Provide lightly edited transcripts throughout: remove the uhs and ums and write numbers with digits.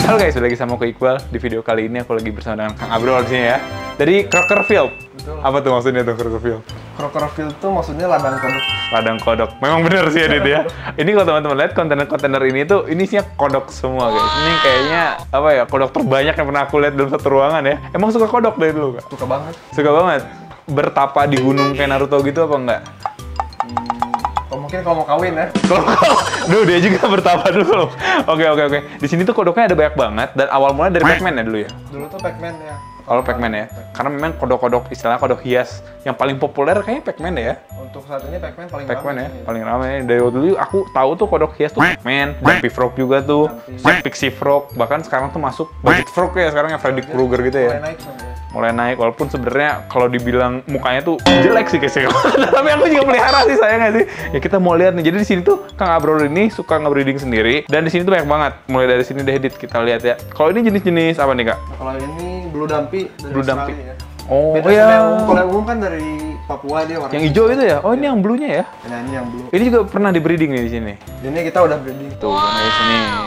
Halo guys, lagi sama aku Iqbal. Di video kali ini aku lagi bersama dengan Kang Abrol di sini ya. Dari Crocker-Field. Betul. Apa tuh maksudnya tuh Crocker-Field? Crocker-Field tuh maksudnya ladang kodok. Ladang kodok. Memang bener sih Adit ya. Ini kalau teman-teman lihat kontainer-kontainer ini tuh ini isinya kodok semua guys. Ini kayaknya apa ya? Kodok terbanyak yang pernah aku lihat dalam satu ruangan ya. Emang suka kodok dari dulu Kak? Suka banget. Suka banget. Bertapa di gunung kayak Naruto gitu apa enggak? Mungkin kalau mau kawin ya. Duh, dia juga bertapa dulu. Oke. Di sini tuh kodoknya ada banyak banget dan awal mulanya dari Pac-Man ya dulu ya. Dulu tuh Pac-Man ya. Kalau Pac-Man ya. Karena memang kodok-kodok istilahnya kodok hias yang paling populer kayaknya Pac-Man ya. Untuk saat ini Pac-Man paling Pac-Man ya, ramai. paling ramai. Dari dulu aku tahu tuh kodok hias tuh Pac-Man, Dumpy Frog juga tuh, Pixie Frog, bahkan sekarang tuh masuk Budget Frog ya sekarang yang Freddy Krueger gitu ya. Mulai naik sebenarnya. Mulai naik, walaupun sebenarnya kalau dibilang mukanya tuh jelek sih guys ya. Tapi aku juga pelihara sih, sayang nggak sih? Ya kita mau lihat nih. Jadi di sini tuh Kang Abrol ini suka nge-breeding sendiri dan di sini tuh banyak banget. Mulai dari sini deh Dit, kita lihat ya. Kalau ini jenis-jenis apa nih Kak? Nah, kalau ini Blue Dumpy dari Blue Dumpy. Australia ya. Oh, Beda sama ya. yang umum. Kalau yang umum kan dari Papua dia warna Yang hijau itu ya? Oh, ini yang bluenya ya? Nah, ini yang blue. Ini juga pernah di breeding nih di sini. Ini kita udah breeding. Tuh kan guys,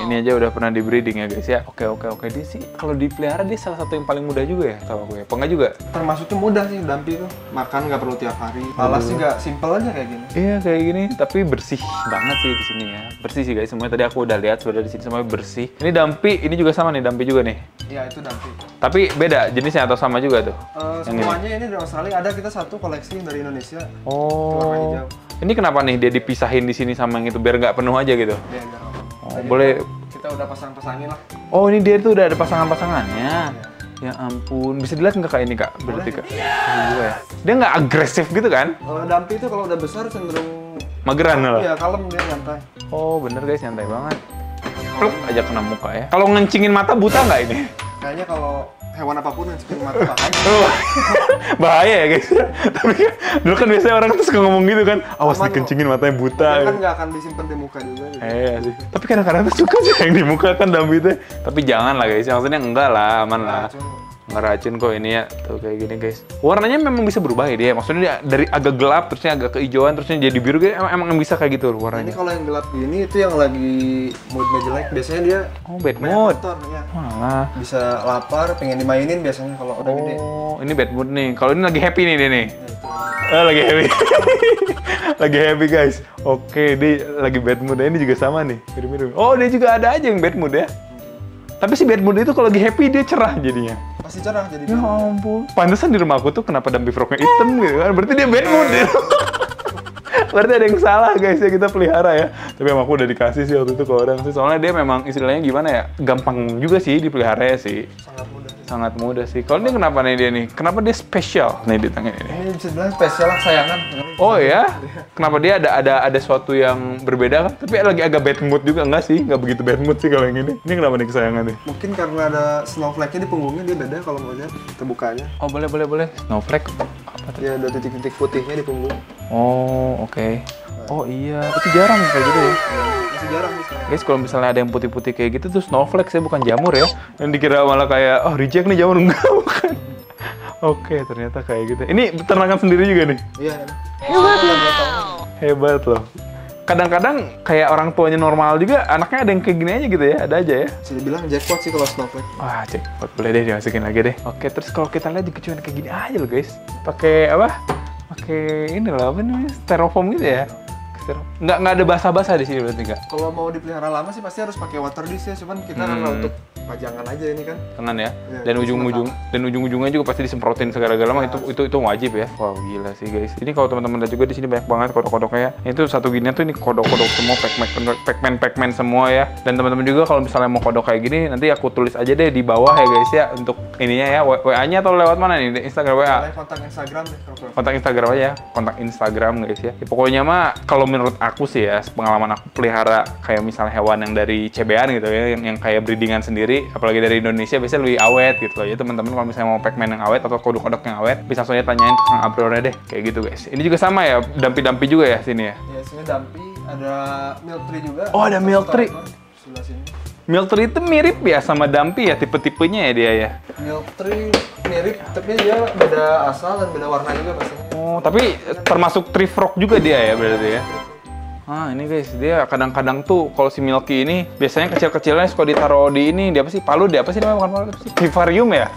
ini aja udah pernah di breeding ya guys ya. Oke. Dia sih kalau dipelihara dia salah satu yang paling mudah juga ya, tahu aku ya. Apa enggak juga? Termasuknya mudah sih Dumpy tuh. Makan nggak perlu tiap hari. Alas juga simple aja kayak gini. Iya kayak gini, tapi bersih banget sih di sini ya. Bersih sih guys, semuanya tadi aku udah lihat sudah di sini semuanya bersih. Ini Dumpy, ini juga sama nih, Dumpy juga nih. Iya, itu Dumpy. Tapi beda jenisnya atau sama juga tuh? Yang Semuanya ini dari Australia. Ada kita satu koleksi dari Indonesia. Oh. Warna hijau. Ini kenapa nih dia dipisahin di sini sama yang itu biar nggak penuh aja gitu? Dia enggak apa-apa. Oh, Tadi boleh. Kita udah pasang-pasangin lah. Oh ini dia tuh udah ada pasangan-pasangannya. Ya ampun, bisa dilihat nggak Kak ini Kak? Berarti Kak. Juga ya. Dia nggak agresif gitu kan? Dumpy itu kalau udah besar cenderung Mageran lah. iya, kalem dia nyantai. Oh bener guys, nyantai banget. Pluk aja kena muka ya. Kalau ngencingin mata buta nggak ini? Kayaknya kalau hewan apapun yang sekitar mata bahaya. Oh, bahaya ya guys. Tapi kan, dulu kan biasanya orang tuh suka ngomong gitu kan, awas Aman, dikencingin matanya buta. Dia kan nggak akan disimpan di muka juga. Gitu. Sih. Tapi kadang-kadang tuh suka sih yang di muka kan Dumpy itu. Tapi jangan lah guys, maksudnya enggak lah, aman lah. Nggak racun kok ini ya, tuh kayak gini guys. Warnanya memang bisa berubah ya dia, maksudnya dia dari agak gelap, terusnya agak kehijauan, terusnya jadi biru, gitu. Emang bisa kayak gitu loh warnanya. Ini kalau yang gelap gini itu yang lagi moodnya jelek, biasanya dia Oh bad banyak mood. kotor, ya. Malah. Bisa lapar, pengen dimainin biasanya kalau udah gede. Oh, ini bad mood nih. Kalau ini lagi happy nih dia nih. Nah, itu. Lagi happy. Lagi happy guys. Oke, dia lagi bad mood. Ini juga sama nih. Mirip-mirip. Oh, dia juga ada aja yang bad mood ya. Tapi si bad mood itu kalau lagi happy dia cerah jadinya. Pasti cerah jadi. Ya ampun. Pantesan di rumah aku tuh kenapa Dumpy Frog-nya hitam gitu kan. Berarti dia bad mood ya. Berarti ada yang salah guys ya kita pelihara ya. Tapi emang aku udah dikasih sih waktu itu ke orang sih. Soalnya dia memang istilahnya gimana ya. Gampang juga sih dipelihara ya sih. Sangat mudah. Sangat mudah sih. Kalau ini kenapa nih dia nih? Kenapa dia spesial nih di tangan ini? Ini bisa dibilang spesial lah, sayangan. Oh ya? Kenapa dia ada sesuatu yang berbeda kan? Tapi lagi agak bad mood juga enggak sih? Enggak begitu bad mood sih kalau yang ini. Ini kenapa nih kesayangan nih? Mungkin karena ada snowflake-nya di punggungnya dia beda kalau mau lihat terbukanya. Oh boleh. Snowflake apa tuh? Dia ada titik-titik putihnya di punggung. Oh oke. Oh iya, itu jarang kayak gitu ya. Masih jarang sih sekarang. Guys, kalau misalnya ada yang putih-putih kayak gitu tuh snowflake saya bukan jamur ya. Yang dikira malah kayak oh reject nih jamur enggak bukan. Oke, ternyata kayak gitu. Ini ternakan sendiri juga nih. Iya. Hebat loh. Kadang-kadang kayak orang tuanya normal juga, anaknya ada yang kayak gini aja gitu ya, ada aja ya. Bisa dibilang jackpot sih kalau snowflake. Wah, jackpot. Boleh deh dimasukin lagi deh. Oke, terus kalau kita lihat di kecuan kayak gini aja loh guys. Pakai apa? Pakai ini lah, apa namanya? Styrofoam gitu ya. Nggak ada basah-basah di sini berarti nggak? Kalau mau dipelihara lama sih pasti harus pakai water dish ya, cuman kita kan untuk pajangan aja ini kan. Tangan ya. Ya, Dan ujung-ujungnya juga pasti disemprotin segala-galanya itu wajib ya. Wow, gila sih guys. Ini kalau teman-teman lihat juga di sini banyak banget kodok-kodoknya ya. Itu satu ginian tuh ini kodok-kodok semua, Pac-Man semua ya. Dan teman-teman juga kalau misalnya mau kodok kayak gini nanti aku tulis aja deh di bawah ya guys ya untuk ininya ya. WA-nya atau lewat mana nih? Instagram WA. Kontak Instagram deh. Kontak Instagram aja, kontak Instagram guys ya. Pokoknya mah kalau menurut aku sih ya, pengalaman aku pelihara kayak misalnya hewan yang dari CBN gitu ya, yang kayak breedingan sendiri, apalagi dari Indonesia biasanya lebih awet gitu loh. Ya teman-teman kalau misalnya mau Pac-Man yang awet atau kodok-kodok yang awet, bisa langsung aja tanyain ke Kang Abrolnya deh, kayak gitu guys. Ini juga sama ya, Dumpy juga ya sini ya. Ya, sini Dumpy, ada milk tree juga. Oh, ada milk tree. Sebelah sini. Milk tree itu mirip ya sama Dumpy ya, tipe-tipenya ya dia ya. Milk tree mirip, tapi dia beda asal dan beda warna juga pastinya. Oh, tapi termasuk tree frog juga dia ya berarti ya. Ah, ini guys, dia kadang-kadang tuh kalau si Milky ini biasanya kecil-kecilnya suka ditaruh di ini, di apa sih? Palu, di apa sih namanya? Bukan palu, apa sih? Vivarium ya?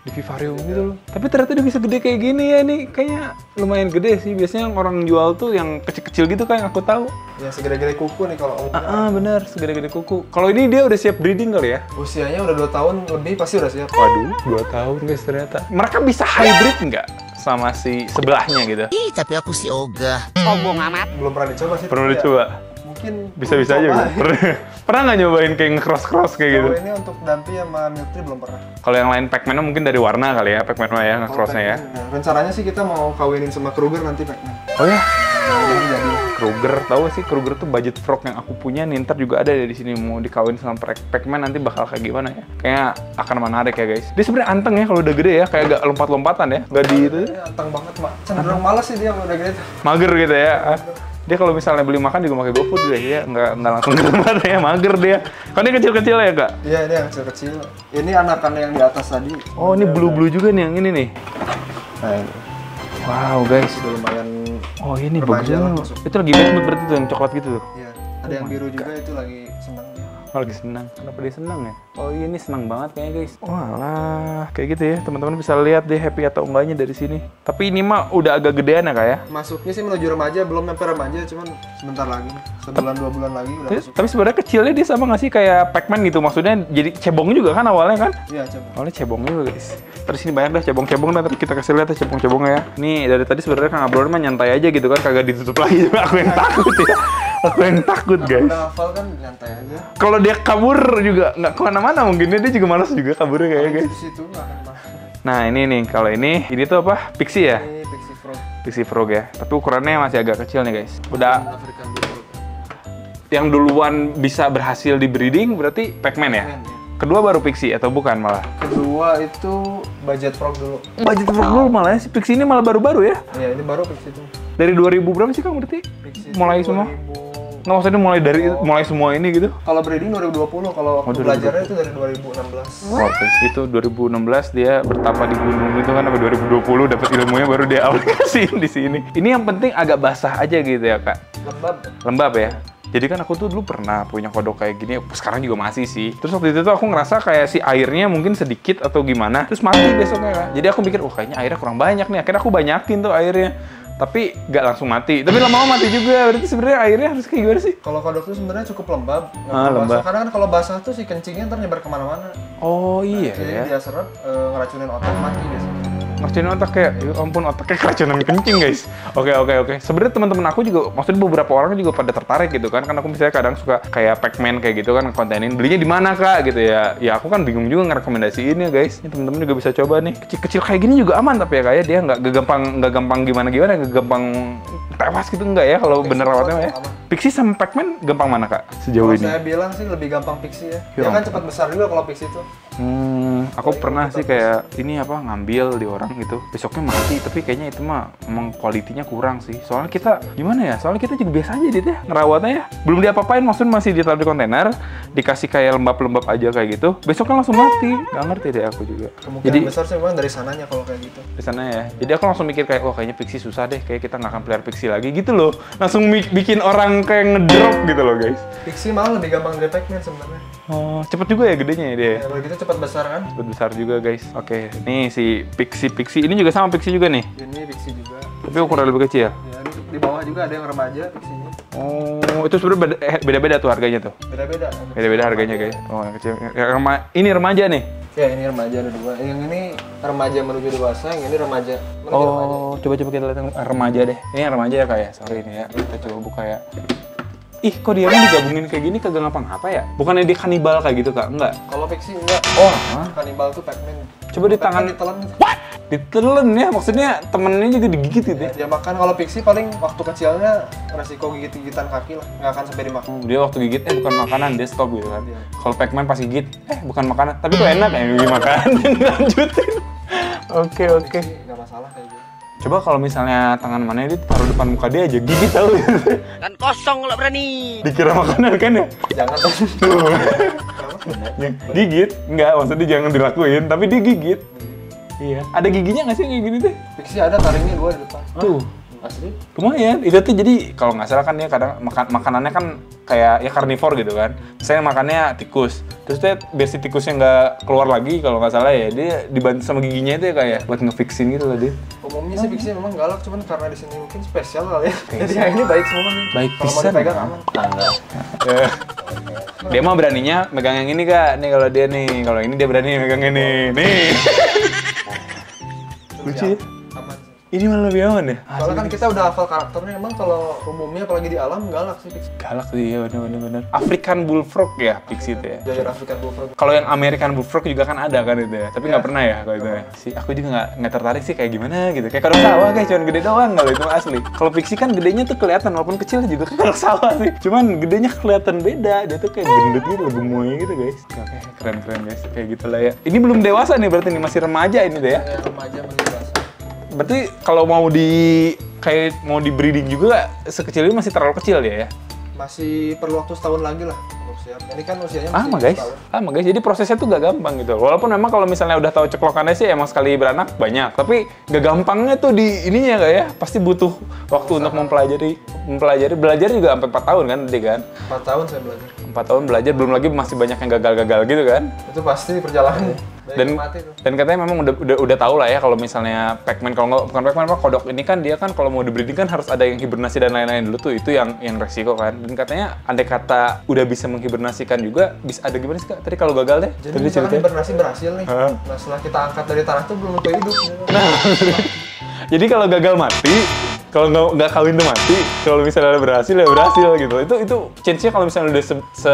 Di vivarium gitu loh. Tapi ternyata dia bisa gede kayak gini ya, nih kayaknya lumayan gede sih. Biasanya orang jual tuh yang kecil-kecil gitu kan yang aku tahu. Ya segede-gede kuku nih kalau Bener, segede-gede kuku. Kalau ini dia udah siap breeding kali ya? usianya udah 2 tahun lebih pasti udah siap. Waduh, 2 tahun guys ternyata. Mereka bisa hybrid nggak sama si sebelahnya gitu? Ih, tapi aku si ogah. Sombong amat. Belum pernah dicoba sih. Perlu tapi ya, dicoba. mungkin Bisa-bisa aja coba. gitu. Pernah nggak nyobain kayak nge-cross kayak gitu? Kalau ini untuk Dumpy sama Milky belum pernah. Kalau yang lain Pac-Man mungkin dari warna kali ya, Pac-Man mah ya, nge-crossnya ya. Nah, rencananya sih kita mau kawinin sama Kruger nanti Pac-Man. Oh ya? Jadi Kruger, tahu sih Kruger tuh budget frog yang aku punya nih, ntar juga ada di sini mau dikawin sama Pac-Man nanti bakal kayak gimana ya? Kayaknya akan menarik ya guys. Dia sebenarnya anteng ya kalau udah gede ya, kayak agak lompat-lompatan ya, nggak di itu. anteng banget, Mak. Cenderung malas sih dia kalau udah gede. Mager gitu ya. Dia kalau misalnya beli makan juga pakai GoFood deh ya, nggak langsung ke tempat ya, mager dia. Kan dia kecil-kecil ya kak? Iya, ini yang kecil-kecil. Ini anakan yang di atas tadi. Oh ini blue juga nih yang ini nih. Nah, ini. Wow guys. Udah lumayan. Oh ini Remaja lah bagus. masuk. Itu lagi mood berarti tuh yang coklat gitu tuh. Iya. Ada yang biru juga itu lagi senang dia. Oh, lagi senang. Kenapa dia senang ya? Oh iya, ini senang banget kayaknya guys. Walah, kayak gitu ya. Teman-teman bisa lihat deh happy atau enggaknya dari sini. Tapi ini mah udah agak gedean ya kak ya? Masuknya sih menuju remaja, belum sampai remaja, cuman sebentar lagi. Sebulan 2 bulan lagi udah masuk. Tapi sebenarnya kecilnya dia sama nggak sih kayak Pac-Man gitu? Maksudnya jadi cebong juga kan awalnya kan? Iya, coba. Awalnya cebong juga guys. Terus ini banyak dah cebong-cebong, nanti kita kasih lihat ya cebong-cebongnya ya. Ini dari tadi sebenarnya Kang Abrol mah nyantai aja gitu kan, kagak ditutup lagi. Aku yang takut ya. Aku yang takut guys. Udah hafal kan nyantai aja. Kalau dia kabur juga nggak kemana-mana mungkin dia juga malas juga kaburnya kayaknya guys. Di situ nggak akan paham. Nah ini nih, kalau ini tuh apa? Pixie ya? Ini Pixie Frog. Pixie Frog ya. Tapi ukurannya masih agak kecil nih guys. Udah African Bull. yang duluan bisa berhasil di breeding berarti Pac-Man ya? Pac-Man, ya. Kedua baru Pixie atau bukan malah? Kedua itu Budget Frog dulu. Budget Frog dulu malah ya. Si Pixie ini malah baru-baru ya? Iya, ini baru Pixie itu. Dari 2000 berapa sih Kang berarti? Pixie Mulai itu semua? 2000. Nggak, maksudnya mulai semua ini gitu? Kalau breeding 2020, kalau waktu 2020. belajarnya itu dari 2016. Wah, itu 2016 dia bertapa di gunung itu kan, sampai 2020 dapat ilmunya baru dia aplikasiin di sini. Ini yang penting agak basah aja gitu ya kak? Lembab. Lembab ya? Jadi kan aku tuh dulu pernah punya kodok kayak gini, sekarang juga masih sih. Terus waktu itu tuh aku ngerasa kayak si airnya mungkin sedikit atau gimana, terus mati besoknya kak. Jadi aku mikir, kayaknya airnya kurang banyak nih. Akhirnya aku banyakin tuh airnya. Tapi nggak langsung mati. Tapi lama-lama mati juga. Berarti sebenarnya airnya harus kayak gimana sih? Kalau kodok itu sebenarnya cukup lembab. Nggak Ah, perlu lembab. basah. Karena kan kalau basah tuh si kencingnya ntar nyebar kemana-mana. Oh iya Jadi ya. dia serap, ngeracunin otak, mati biasanya. Ngerjain otak kayak, ya ampun otaknya keracunan kencing guys. Oke. Sebenarnya teman-teman aku juga, maksudnya beberapa orang juga pada tertarik gitu kan. Kan aku misalnya kadang suka kayak Pac-Man kayak gitu kan, kontenin belinya di mana kak gitu ya. Ya aku kan bingung juga ngerekomendasiin ya guys. Ini teman-teman juga bisa coba nih. Kecil-kecil kayak gini juga aman tapi ya kayak dia nggak gampang gimana, nggak gampang tewas gitu enggak ya kalau bener rawatnya ya. aman. Pixie sama Pac-Man gampang mana kak sejauh Kalau ini? saya bilang sih lebih gampang Pixie ya. Ya Dia kan cepat besar juga kalau Pixie itu. Aku pernah sih kayak ini apa ngambil di orang gitu, besoknya mati, tapi kayaknya itu mah emang kualitinya kurang sih. Soalnya kita gimana ya? Soalnya kita juga biasa aja dit ya ngerawatnya ya. Belum diapa-apain, maksudnya masih ditaruh di kontainer, dikasih kayak lembab-lembab aja kayak gitu. Besoknya langsung mati. Gak ngerti deh aku juga. Kemungkinan Jadi besar sih memang dari sananya kalau kayak gitu. di sana ya. Jadi aku langsung mikir kayak, kayaknya Pixie susah deh, kayak kita nggak akan pelihara Pixie lagi gitu loh. Langsung bikin orang kayak ngedrop gitu loh guys. Pixie malah lebih gampang dari Pac-Man sebenarnya. Oh, cepet juga ya gedenya ya dia. Ya, kalau gitu cepat besar kan. Cepet besar juga guys. Oke, nih si Pixie ini juga sama Pixie juga nih. Ini Pixie juga. Tapi ukuran lebih kecil. Ya, di bawah juga ada yang remaja Pixie-nya. Oh, itu sebenarnya beda-beda tuh harganya tuh. Beda-beda. Beda-beda harganya guys. Oh, yang kecil. Ini remaja nih. Ya, ini remaja ada dua. Yang ini remaja menuju dewasa, yang ini remaja menuju remaja. Oh, coba kita lihat yang remaja deh. Ini yang remaja ya kayak. Sorry ini ya. Kita coba buka ya. Ih, kok dia digabungin kayak gini kagak ngapa-ngapa ya? Bukannya dia kanibal kayak gitu kak? Enggak. Kalau Pixie enggak. Oh, Kanibal tuh Pac-Man. coba di tangan. Ditelan. Ditelen ya, maksudnya temennya juga digigit gitu ya? Dia makan kalau Pixie paling waktu kecilnya resiko gigit-gigitan kaki lah, nggak akan sampai dimakan. Dia waktu gigit bukan makanan, dia stop gitu kan. Iya. Kalau Pac-Man pas gigit, bukan makanan, tapi kok enak ya dimakan. Lanjutin. Oke. Nggak masalah kayak gitu. Coba kalau misalnya tangan mana dia taruh depan muka dia aja gigit tahu. Dan kosong nggak berani. Dikira makanan kan ya? Jangan tuh. Gigit, enggak, maksudnya jangan dilakuin, tapi dia gigit. Iya. Ada giginya nggak sih kayak gini deh? Pixie ada taringnya dua di depan. Tuh. Asli? Lumayan. Itu tuh jadi kalau nggak salah kan dia kadang makanannya kan kayak ya karnivor gitu kan. Saya makannya tikus. Terus dia biar si tikusnya nggak keluar lagi kalau nggak salah ya dia dibantu sama giginya itu ya kayak buat ngefixin gitu loh dia. Umumnya sih fixnya memang galak, cuman karena di sini mungkin spesial kali ya. Jadi yang ini baik semua nih. Baik Kalau mau pisan. dipegang aman. Enggak. Dia mah beraninya megang yang ini kak. Nih kalau dia nih, kalau ini dia berani megang ini. Nih. Lucu ya? Aman sih. Ini malah lebih aman ya? Soalnya kan kita udah hafal karakternya, emang kalau umumnya apalagi di alam galak sih fix. Galak sih ya bener. African Bullfrog ya Pixie itu ya? Jajar African Bullfrog. Kalau yang American Bullfrog juga kan ada kan itu ya? Tapi nggak pernah ya kalau itu ya? Aku juga nggak tertarik sih kayak gimana gitu. Kayak kadang sawah kayak cuman gede doang kalau itu asli. Kalau Pixie kan gedenya tuh kelihatan walaupun kecil juga kan kadang sawah sih. Cuman gedenya kelihatan beda. Dia tuh kayak gendut gitu, gemoy gitu guys. Oke, keren guys. Kayak gitu lah ya. Ini belum dewasa nih berarti nih masih remaja ini deh ya? Kayak remaja menjelaskan. Berarti kalau mau di breeding juga sekecil ini masih terlalu kecil ya? Masih perlu waktu setahun lagi lah untuk siap. Ini kan usianya Sama masih guys, Jadi prosesnya tuh gak gampang gitu. Walaupun memang kalau misalnya udah tahu ceklokannya sih emang sekali beranak banyak. Tapi gak gampangnya tuh di ininya gak ya? Pasti butuh waktu untuk mempelajari. Belajar juga sampai 4 tahun kan tadi kan? 4 tahun saya belajar. 4 tahun belajar, belum lagi masih banyak yang gagal-gagal gitu kan? Itu pasti perjalanan. Dan katanya memang udah tahu lah ya kalau misalnya Pac-Man, kalau nggak bukan Pac-Man apa kodok ini kan dia kan kalau mau di-breeding kan harus ada yang hibernasi dan lain-lain dulu tuh, itu yang resiko kan. Dan katanya andai kata udah bisa menghibernasikan juga bisa ada gimana sih Kak? Tadi kalau gagal deh. Jadi misalkan hibernasi berhasil nih. Nah setelah kita angkat dari tanah tuh belum tentu hidup. Jadi kalau gagal mati, kalau nggak kawin tuh mati, kalau misalnya berhasil ya berhasil gitu. Itu chance-nya kalau misalnya udah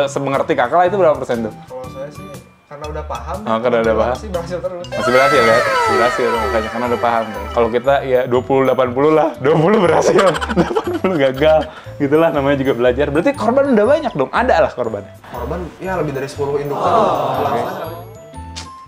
semengerti kakak lah itu berapa persen tuh? Kalau saya sih karena udah paham. Karena udah paham. Masih berhasil terus. Masih berhasil kan? Masih berhasil makanya karena udah paham. Kalau kita ya 20-80 lah, 20 berhasil, 80 gagal. Gitulah namanya juga belajar. Berarti korban udah banyak dong? Ada lah korban. Korban ya lebih dari 10 indukan.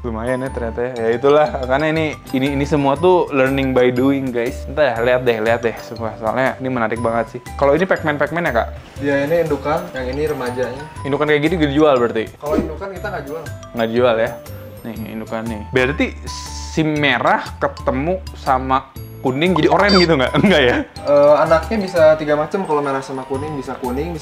Lumayan ya ternyata ya. Ya itulah karena ini semua tuh learning by doing guys. Entah ya, lihat deh semua. Soalnya ini menarik banget sih. Kalau ini Pac-Man ya Kak? Ya ini indukan, yang ini remajanya. Indukan kayak gini gue dijual berarti? Kalau indukan kita nggak jual. Nggak jual ya? Nih indukan nih. Berarti si merah ketemu sama kuning jadi oranye gitu nggak? Enggak ya? Anaknya bisa 3 macam, kalau merah sama kuning, bisa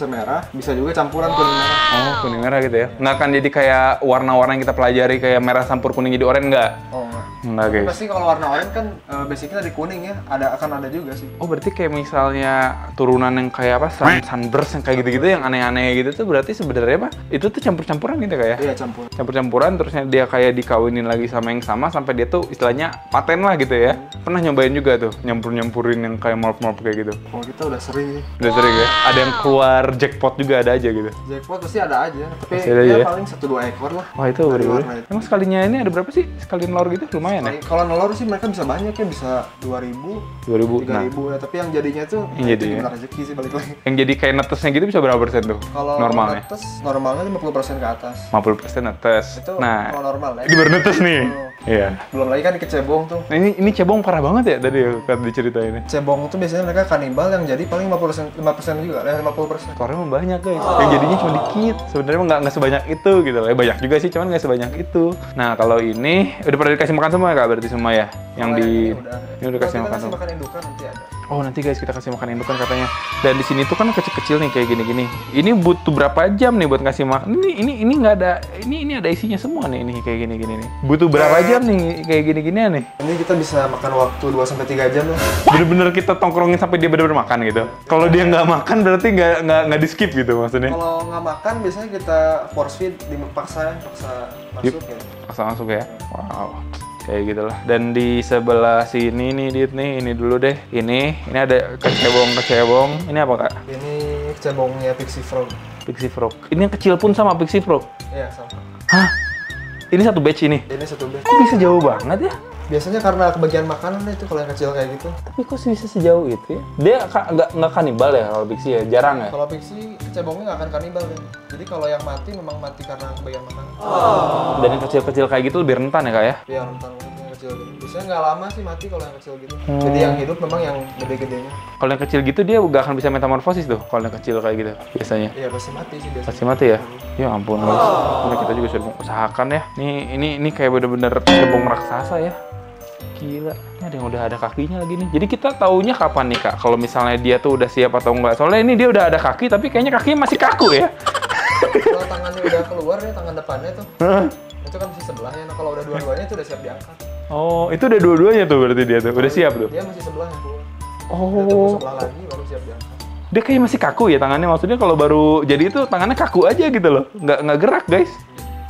merah, bisa juga campuran kuning merah. Oh, kuning merah gitu ya? Nggak akan jadi kayak warna-warna yang kita pelajari kayak merah campur kuning jadi oranye nggak? Oh enggak. Enggak guys. Pasti kalau warna oranye kan basicnya dari kuning ya, akan ada juga sih. Oh berarti kayak misalnya turunan yang kayak apa, sunburst yang kayak gitu-gitu yang aneh-aneh gitu tuh berarti sebenarnya apa? Itu tuh campur-campuran gitu kayak? Iya campur. Campur-campuran terusnya dia kayak dikawinin lagi sama yang sama sampai dia tuh istilahnya paten lah gitu ya? Pernah nyobain juga tuh nyampur-nyampurin yang kayak morph-morph kayak gitu? Oh kita udah sering sih. Udah sering ya? Ada yang keluar jackpot juga ada aja gitu? Jackpot pasti ada aja, tapi Pasti ada ya ya? paling 1-2 ekor lah. Wah itu Dari bener-bener. warna itu. Emang sekalinya ini ada berapa sih? Sekali nelor gitu? Lumayan ya? Kalau nelor sih mereka bisa banyak ya, bisa 2.000, 2000. 3.000 ya, tapi yang jadinya tuh Yang itu jadinya. gimana rezeki sih balik lagi. Yang jadi kayak netesnya gitu bisa berapa persen tuh? Kalau normalnya? netes, normalnya 50% ke atas. 50% netes. Itu Nah, kalau normal ya. ini baru netes nih. Oh. Iya. Belum lagi kan kecebong tuh. Nah, ini cebong parah banget ya tadi kan diceritain. Cebong tuh biasanya mereka kanibal yang jadi paling 5% juga, 50%. Skornya mah banyak guys. Yang jadinya cuma dikit. Sebenarnya mah nggak sebanyak itu gitu loh. Banyak juga sih, cuman nggak sebanyak itu. Nah kalau ini udah pada dikasih makan semua ya Kak? Berarti semua ya? Yang Kalau di ini udah kasih Kalau makan kita semua. kasih makan indukan nanti ada. Oh nanti guys kita kasih makan indukan katanya. Dan di sini tuh kan kecil-kecil nih kayak gini-gini. Ini butuh berapa jam nih buat ngasih makan? Ini nggak ada. Ini ada isinya semua nih. Ini kayak gini-gini nih. Butuh berapa jam nih kayak gini-ginian nih? Ini kita bisa makan waktu 2-3 jam lah. Bener-bener kita tongkrongin sampai dia bener-bener makan gitu. Kalau dia nggak makan berarti nggak di skip gitu maksudnya. Kalau nggak makan biasanya kita force feed, paksa masuk ya. Paksa masuk ya. Wow. Kayak gitulah. Dan di sebelah sini nih Dit nih, ini dulu deh. Ini ada kecebong. Ini apa Kak? Ini cebongnya Pixie Frog. Pixie Frog. Ini yang kecil pun sama Pixie Frog. Iya sama. Hah? Ini satu batch ini? Ini satu batch. Kok bisa jauh banget ya? Biasanya karena kebagian makanan itu kalau yang kecil kayak gitu. Tapi kok bisa sejauh itu ya? Dia nggak kanibal ya kalau Pixie ya? Jarang ya? Kalau Pixie cebongnya nggak akan kanibal kan. Jadi kalau yang mati memang mati karena kebagian makanan. Dan yang kecil-kecil kayak gitu lebih rentan ya Kak ya? Iya rentan banget yang kecil gitu. Biasanya nggak lama sih mati kalau yang kecil gitu. Jadi yang hidup memang yang gede-gedenya. Kalau yang kecil gitu dia nggak akan bisa metamorfosis tuh kalau yang kecil kayak gitu biasanya. Iya pasti mati sih biasanya. Pasti mati ya? Ya ampun guys. Ini kita juga sudah usahakan ya. Ini kayak bener-bener cebong raksasa ya. Gila, ini ada yang udah ada kakinya lagi nih. Jadi kita taunya kapan nih Kak? Kalau misalnya dia tuh udah siap atau enggak? Soalnya ini dia udah ada kaki, tapi kayaknya kakinya masih kaku ya. Kalau tangannya udah keluar nih, tangan depannya tuh, itu kan masih sebelahnya. Nah kalau udah dua-duanya itu udah siap diangkat. Oh, itu udah dua-duanya tuh berarti dia tuh. Udah siap tuh? Dia masih sebelahnya keluar. Udah Oh, tumbuh sebelah lagi baru siap diangkat. dia kayak masih kaku ya tangannya. Maksudnya kalau baru jadi itu tangannya kaku aja gitu loh. Nggak gerak guys.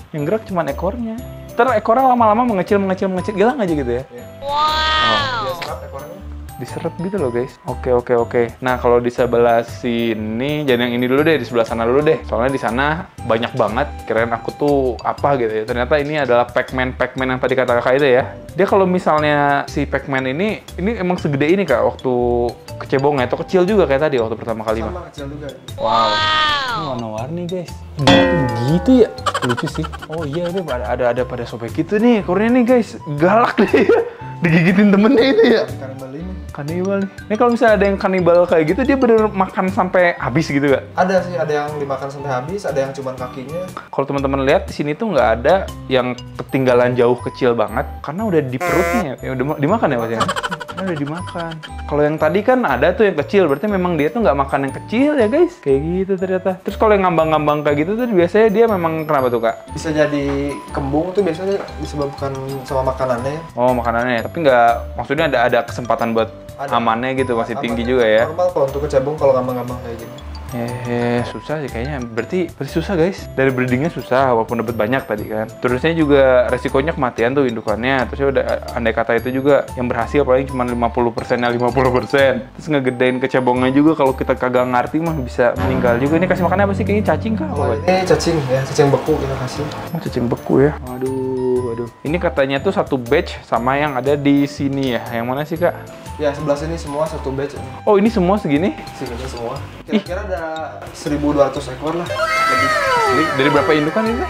Yang gerak cuma ekornya. Ntar ekornya lama-lama mengecil, hilang aja gitu ya. Dia serap ekornya. Diserap gitu loh guys. Oke. Nah kalau di sebelah sini, jangan yang ini dulu deh, di sebelah sana dulu deh. Soalnya di sana banyak banget. Kirain aku tuh apa gitu ya. Ternyata ini adalah Pac-Man yang tadi kata kakak itu ya. Dia kalau misalnya si Pac-Man ini emang segede ini Kak waktu kecebongnya, atau kecil juga kayak tadi waktu pertama kali mah. Sama kecil juga. Wow. Ini warna-warni guys. Gitu ya. Lucu sih. Oh iya, ini ada pada sobek gitu nih. Ekornya nih guys. Galak deh. Digigitin temennya itu ya. Kanibal ini. Kanibal nih. Ini kalau misalnya ada yang kanibal kayak gitu, dia bener makan sampai habis gitu gak? Ada sih, ada yang dimakan sampai habis, ada yang cuma kakinya. Kalau teman-teman lihat di sini tuh nggak ada yang ketinggalan jauh kecil banget, karena udah di perutnya. Ya udah dimakan ya Mas ya? Karena udah dimakan. Kalau yang tadi kan ada tuh yang kecil, berarti memang dia tuh nggak makan yang kecil ya guys. Kayak gitu ternyata. Terus kalau yang ngambang-ngambang kayak gitu tuh biasanya dia memang kenapa tuh Kak? Bisa jadi kembung tuh biasanya disebabkan sama makanannya. Oh makanannya, tapi nggak, maksudnya ada kesempatan buat Ada. amannya gitu, masih tinggi Aman. juga ya. Normal kalau untuk kecebong kalau ngambang-ngambang kayak gini. Susah sih kayaknya. Berarti susah guys. Dari breedingnya susah, walaupun dapat banyak tadi kan. Terusnya juga resikonya kematian tuh indukannya. Terusnya udah andai kata itu juga yang berhasil paling cuma 50%-nya 50%. Terus ngegedein kecebongnya juga kalau kita kagak ngerti mah bisa meninggal juga. Ini kasih makannya apa sih? Kayaknya cacing kah? Oh, ini cacing ya, cacing beku kita kasih. Oh, cacing beku ya. Waduh. Ini katanya tuh satu batch sama yang ada di sini ya. Yang mana sih Kak? Ya sebelah sini semua satu batch ini. Oh ini semua segini? Sini semua. Kira-kira ada 1.200 ekor lah lebih. Dari berapa indukan ini?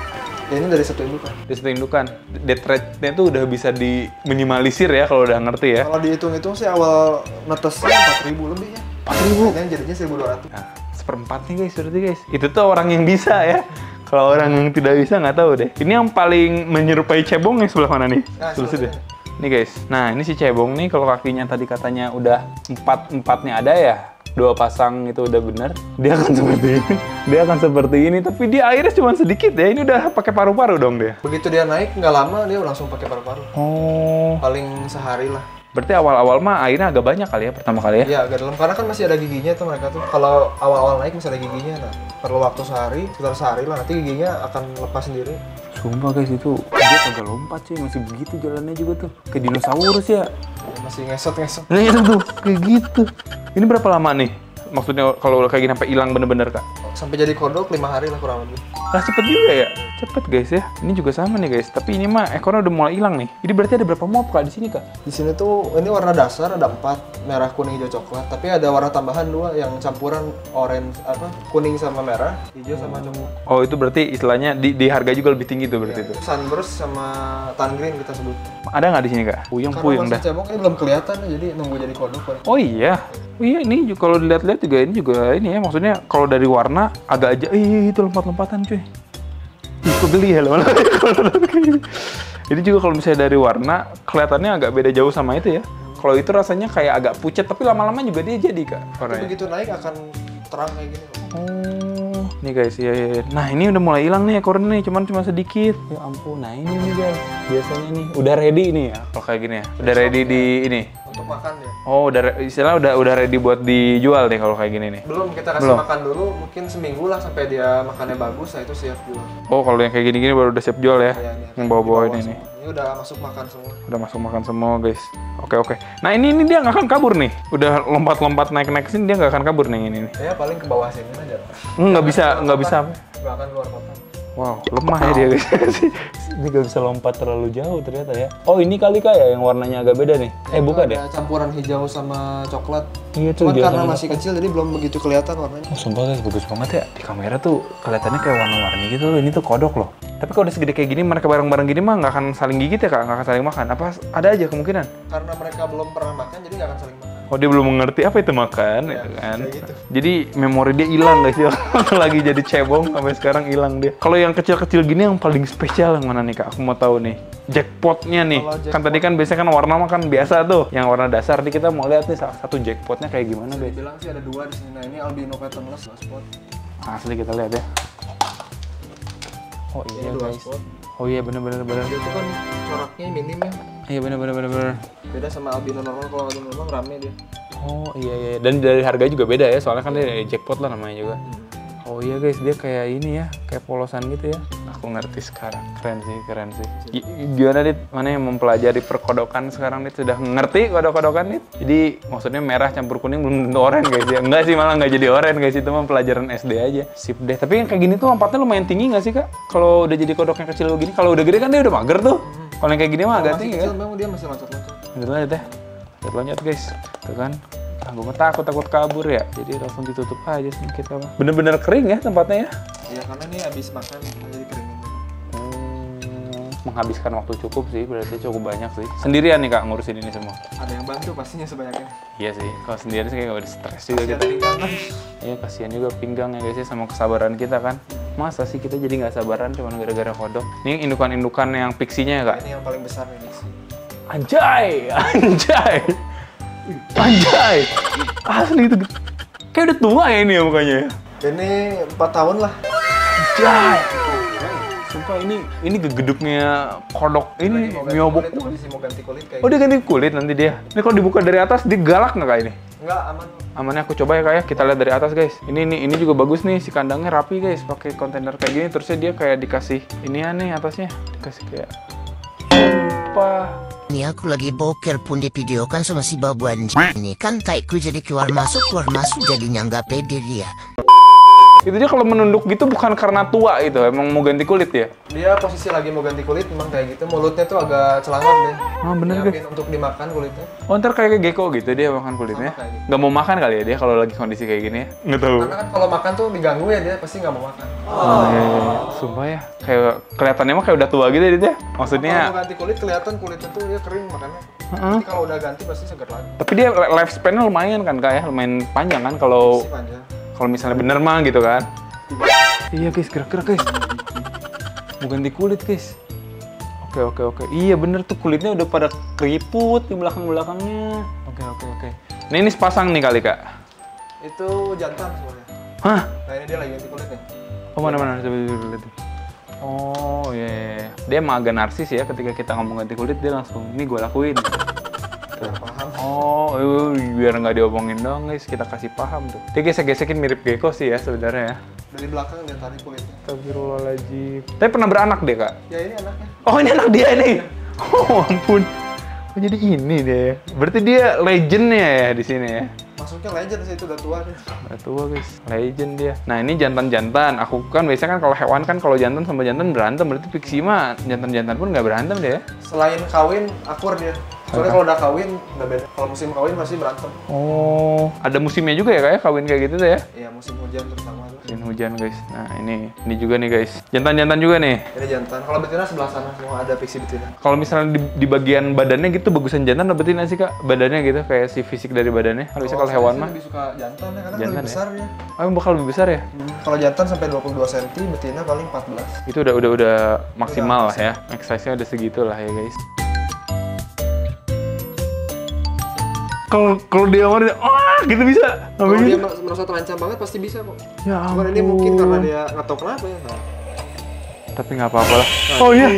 Ya, ini dari satu indukan. Dari satu indukan. Death rate-nya tuh udah bisa diminimalisir ya kalau udah ngerti ya. Kalau dihitung-hitung sih awal netesnya 4.000 lebih ya. 4.000? Yang jadinya 1.200. Nah, seperempat nih guys, berarti guys. Itu tuh orang yang bisa ya. Kalau orang yang tidak bisa nggak tahu deh. Ini yang paling menyerupai cebong yang sebelah mana nih? Nah, Sebelah sebelah sini. Nih guys. Nah, ini si cebong nih kalau kakinya tadi katanya udah empatnya ada ya. 2 pasang itu udah bener. Dia akan seperti ini. Dia akan seperti ini, tapi dia airnya cuma sedikit ya. Ini udah pakai paru-paru dong dia. Begitu dia naik nggak lama dia langsung pakai paru-paru. Oh. Paling sehari lah. Berarti awal-awal mah airnya agak banyak kali ya pertama kali ya? Iya agak dalam karena kan masih ada giginya tuh mereka tuh. Kalau awal-awal naik masih ada giginya, nah perlu waktu sekitar sehari lah. Nanti giginya akan lepas sendiri. Sumpah guys, itu dia agak lompat sih, masih begitu jalannya juga tuh. Kayak dinosaurus ya. Masih ngesot. Nah itu tuh, kayak gitu. Ini berapa lama nih? Maksudnya kalau kayak gini sampai hilang bener-bener Kak? Sampai jadi kodok 5 hari lah kurang lebih. Lah cepet juga ya? Cepet guys ya. Ini juga sama nih guys, tapi ini mah ekornya udah mulai hilang nih. Ini berarti ada berapa mob Kak di sini Kak? Di sini tuh ini warna dasar ada 4, merah, kuning, hijau, coklat. Tapi ada warna tambahan 2 yang campuran orange kuning sama merah, hijau sama coklat. Oh itu berarti istilahnya di harga juga lebih tinggi tuh berarti itu. Sunburst sama tan green kita sebut. Ada nggak di sini Kak? Puyeng Karena dah. masih cebong ini belum kelihatan jadi nunggu jadi kodok. Oh iya. Oh iya, ini kalau dilihat-lihat juga ini juga ini ya, maksudnya kalau dari warna agak aja, itu lompat-lompatan cuy. Kok geli ya lama-lama kalau kayak gini. Ini juga kalau misalnya dari warna kelihatannya agak beda jauh sama itu ya. Kalau itu rasanya kayak agak pucat, tapi lama-lama juga dia jadi Kak warnanya. Begitu naik akan terang kayak gini. Oh, nih guys, ya. Nah ini udah mulai hilang nih ekornya nih, cuma sedikit. Ya ampun, nah ini nih guys, biasanya nih udah ready nih ya, kalau kayak gini ya, udah ready di ini. Untuk makan ya. Oh, istilahnya udah ready buat dijual nih kalau kayak gini nih. Belum, kita kasih makan dulu, mungkin seminggu lah sampai dia makannya bagus, nah itu siap jual. Oh, kalau yang kayak gini-gini baru udah siap jual ya? Ya, Yang bawa-bawa ini nih. Ini udah masuk makan semua. Udah masuk makan semua guys. Oke. Nah ini dia nggak akan kabur nih. Udah lompat-lompat naik sini dia nggak akan kabur nih ini nih. Ya paling ke bawah sini aja. Nggak bisa. Nggak akan keluar kota. Wow, lemah ya dia guys. Ini nggak bisa lompat terlalu jauh ternyata ya. Oh ini kali ya yang warnanya agak beda nih. Bukan ya? Ada campuran hijau sama coklat. Iya tuh. Cuman karena masih kecil jadi belum begitu kelihatan warnanya. Oh sumpah guys, bagus banget ya. Di kamera tuh kelihatannya kayak warna-warni gitu loh. Ini tuh kodok loh. Tapi kalau udah segede kayak gini, mereka bareng-bareng gini mah nggak akan saling gigit ya Kak? Nggak akan saling makan? Apa ada aja kemungkinan? Karena mereka belum pernah makan jadi nggak akan saling makan. Oh dia belum mengerti apa itu makan, Ya, gitu kan? gitu. Jadi memori dia hilang guys ya. Lagi jadi cebong sampai sekarang hilang dia. Kalau yang kecil-kecil gini yang paling spesial yang mana nih Kak? Aku mau tahu nih. jackpotnya nih. Kan tadi kan biasanya kan warna mah kan biasa tuh, yang warna dasar. Nih kita mau lihat nih salah satu jackpotnya kayak gimana guys. Bilang sih ada 2 di sini. Nah ini albino patternless 2 spot. Asli kita lihat ya. Oh iya guys. Oh iya bener. Dia itu kan coraknya minim ya. Iya bener. Beda sama albino normal, kalau albino normal rame dia. Oh iya. Dan dari harga juga beda ya, soalnya kan dia jackpot lah namanya juga. Oh iya guys, dia kayak ini ya, kayak polosan gitu ya. Aku ngerti sekarang, keren sih. Gimana Dit? Mana yang mempelajari perkodokan sekarang Dit? Sudah ngerti kodok-kodokan Dit? Jadi maksudnya merah campur kuning belum tentu oranye guys ya? Enggak sih, malah nggak jadi oranye guys, itu mah pelajaran SD aja. Sip deh, tapi yang kayak gini tuh lompatnya lumayan tinggi nggak sih Kak? Kalau udah jadi kodok yang kecil begini, kalau udah gede kan dia udah mager tuh. Kalau yang kayak gini mah agak tinggi kan? Memang dia masih loncat-loncat. Lanjut ya, loncat guys, tuh kan. Gue mah takut kabur ya, jadi langsung ditutup aja sedikit apa. Bener-bener kering ya tempatnya ya? Iya, karena ini habis makan jadi kering. Menghabiskan waktu cukup sih, berarti cukup banyak sih. Sendirian nih Kak ngurusin ini semua? Ada yang bantu pastinya sebanyaknya. Iya sih, kalau sendirian sih kayak gak ada stres juga gitu. Iya, kasihan juga pinggang ya guys ya, sama kesabaran kita kan. Masa sih kita jadi nggak sabaran cuma gara-gara kodok? Ini indukan-indukan yang pixinya ya Kak? Ini yang paling besar nih sih. Anjay! Asli itu kayak udah tua ya ini ya mukanya ya? Ini 4 tahun lah. Anjay! Sumpah ini gegeduknya kodok ini miobok. Mau ganti kulit kayak Oh dia ganti kulit nanti dia. Ini kalau dibuka dari atas dia galak nggak Kak ini? Enggak, aman. Amannya aku coba ya Kak ya, kita lihat dari atas guys. Ini juga bagus nih, si kandangnya rapi guys, pakai kontainer kayak gini. Terusnya dia kayak dikasih ini aneh atasnya, dikasih kayak sumpah. Ini aku lagi boker pun divideokan sama si babu anjing ini kan kaiku jadi keluar masuk jadinya nggak pede dia. Itu dia kalau menunduk gitu bukan karena tua itu, emang mau ganti kulit ya? Dia posisi lagi mau ganti kulit memang kayak gitu, mulutnya tuh agak celangat deh. Oh bener guys. Untuk dimakan kulitnya. Oh ntar kayak gecko gitu dia makan kulitnya? Gitu. Nggak mau makan kali ya dia kalau lagi kondisi kayak gini ya? Nggak tahu. Karena kan kalau makan tuh diganggu ya, dia pasti nggak mau makan. Oh iya. Sumpah ya, kayak kelihatannya mah kayak udah tua gitu ya dia. Maksudnya. Kalau mau ganti kulit kelihatan kulitnya tuh dia kering makanya. Tapi kalau udah ganti pasti seger lagi. Tapi dia lifespan-nya lumayan kan Kak ya, lumayan panjang kan kalau misalnya bener mah gitu kan. Iya guys, gerak-gerak guys. Mau ganti kulit guys. Oke. Iya bener tuh kulitnya udah pada keriput di belakang-belakangnya. Oke. Nah ini sepasang nih kali Kak. Itu jantan semuanya. Hah? Nah ini dia lagi ganti kulitnya. Oh mana? Coba lihat. Oh iya. Dia emang agak narsis ya, ketika kita ngomong ganti kulit dia langsung, ini gue lakuin. Tuh. Paham. Oh, biar nggak diomongin dong guys, kita kasih paham tuh. Dia gesek-gesekin mirip gecko sih ya sebenarnya ya. Dari belakang dia tarik kulitnya. Astagfirullahaladzim. Tapi pernah beranak deh Kak? Ya ini anaknya. Oh ini anak dia nih. Oh ampun. Oh, jadi ini deh. Berarti dia legendnya ya di sini ya. Masuknya legend sih, itu udah tua nih. Udah tua guys, legend dia. Nah ini jantan-jantan. Aku kan biasanya kan kalau hewan kan kalau jantan sama jantan berantem, berarti pixie mah jantan-jantan pun nggak berantem deh ya. Selain kawin akur dia. Soalnya kalau udah kawin udah beda. Kalau musim kawin pasti berantem. Oh, ada musimnya juga ya kayak kawin kayak gitu tuh ya? Iya, musim hujan terutama tuh. Musim hujan guys. Nah ini juga nih guys. Jantan-jantan juga nih. Ini jantan. Kalau betina sebelah sana semua ada pixie betina. Kalau misalnya di bagian badannya gitu bagusan jantan atau betina sih Kak? Badannya gitu kayak si fisik dari badannya. Kalau bisa kalau hewan mah lebih suka jantan ya, karena jantan lebih besar ya. Oh, emang bakal lebih besar ya? Kalau jantan sampai 22 cm, betina paling 14. Itu udah maksimal lah ya. Max size-nya udah segitu lah ya guys. Kalau dia mau gitu bisa. Kalau dia merasa terancam banget pasti bisa kok. Ya ampun. Cuman ini mungkin karena dia nggak tahu kenapa ya. Tapi nggak apa-apa lah. Oh iya.